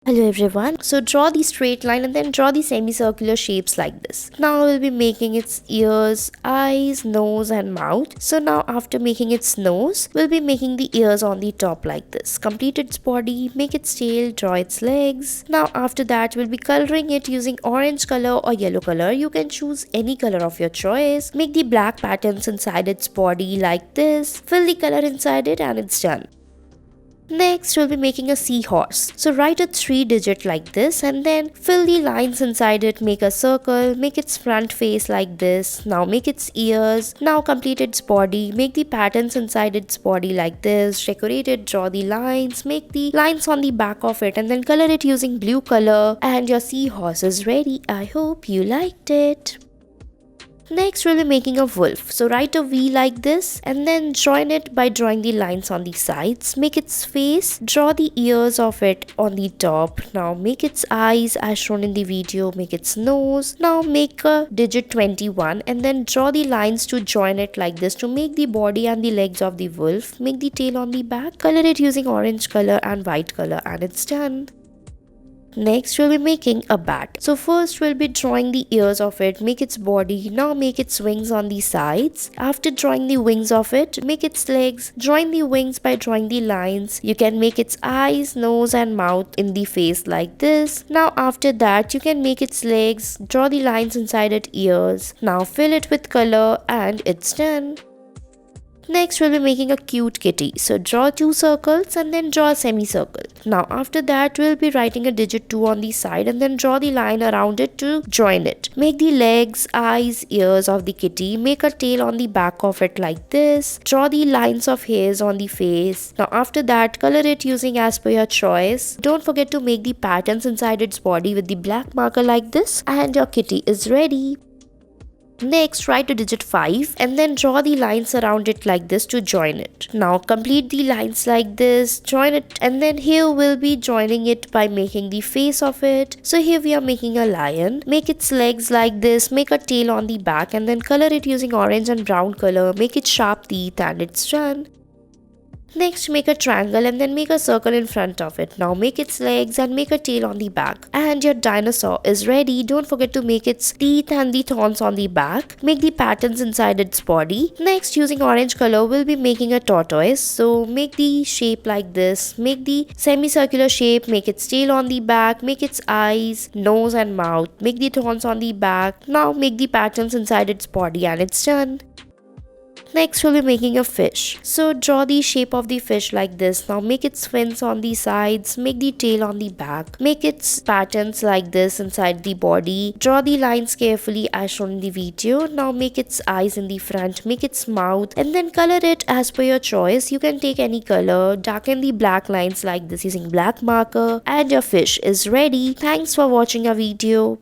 Hello everyone. So draw the straight line and then draw the semicircular shapes like this. Now we'll be making its ears, eyes, nose and mouth. So now after making its nose, we'll be making the ears on the top like this. Complete its body, make its tail, draw its legs. Now after that we'll be coloring it using orange color or yellow color. You can choose any color of your choice. Make the black patterns inside its body like this. Fill the color inside it and it's done. Next, we'll be making a seahorse. So write a 3-digit like this and then fill the lines inside it, make a circle, make its front face like this. Now make its ears. Now complete its body, make the patterns inside its body like this. Decorate it, draw the lines, make the lines on the back of it and then color it using blue color. And your seahorse is ready. I hope you liked it. Next, we'll be making a wolf. So write a V like this and then join it by drawing the lines on the sides. Make its face, draw the ears of it on the top. Now make its eyes as shown in the video, make its nose. Now make a digit 21 and then draw the lines to join it like this to make the body and the legs of the wolf. Make the tail on the back, color it using orange color and white color and it's done. Next, we'll be making a bat. So first we'll be drawing the ears of it, make its body, now make its wings on the sides. After drawing the wings of it, make its legs, join the wings by drawing the lines. You can make its eyes, nose and mouth in the face like this. Now after that, you can make its legs, draw the lines inside its ears. Now fill it with color and it's done. Next, we'll be making a cute kitty. So draw 2 circles and then draw a semicircle. Now after that, we'll be writing a digit 2 on the side and then draw the line around it to join it. Make the legs, eyes, ears of the kitty. Make a tail on the back of it like this. Draw the lines of hairs on the face. Now after that, color it using as per your choice. Don't forget to make the patterns inside its body with the black marker like this and your kitty is ready. Next, write a digit 5 and then draw the lines around it like this to join it. Now complete the lines like this, join it, and then here we'll be joining it by making the face of it. So here we are making a lion. Make its legs like this, make a tail on the back and then color it using orange and brown color. Make it sharp teeth and it's done. Next, make a triangle and then make a circle in front of it. Now make its legs and make a tail on the back. And your dinosaur is ready. Don't forget to make its teeth and the thorns on the back. Make the patterns inside its body. Next, using orange color, we'll be making a tortoise. So make the shape like this. Make the semicircular shape. Make its tail on the back. Make its eyes, nose and mouth. Make the thorns on the back. Now make the patterns inside its body and it's done. Next, we'll be making a fish. So draw the shape of the fish like this. Now make its fins on the sides, make the tail on the back, make its patterns like this inside the body. Draw the lines carefully as shown in the video. Now make its eyes in the front, make its mouth and then color it as per your choice. You can take any color, darken the black lines like this using black marker and your fish is ready. Thanks for watching our video.